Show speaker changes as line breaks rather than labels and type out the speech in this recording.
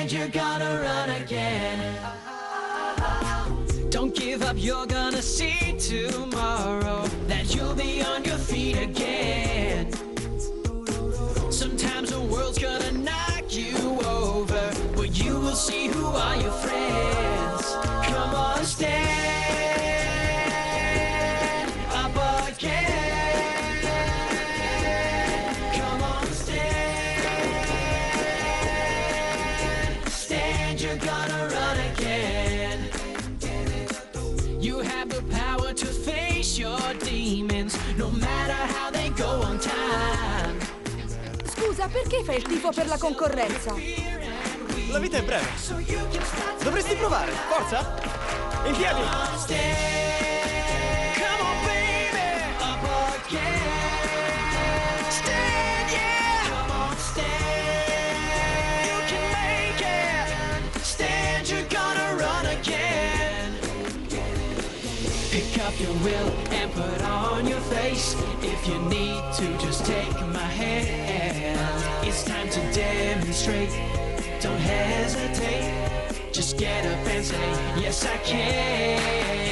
stand, you're gonna run again. Don't give up, you're gonna see tomorrow that you'll be on your feet again. Sometimes the world's gonna knock you over, but you will see who are your friends. Come on, stand up again. Come on, stand, you're gonna run again. You have the power to face your demons, no matter how they go on time.
Scusa, perché fai il tifo per la concorrenza?
La vita è breve. Dovresti provare, forza! In piedi!
Come on, baby! Up again! Stand, yeah! Come on, stand! You can make it! Stand, you're gonna run again! Pick up your will and put on your face. If you need to, just take my hand. It's time to demonstrate. Don't hesitate. Just get up and say, yes, I can.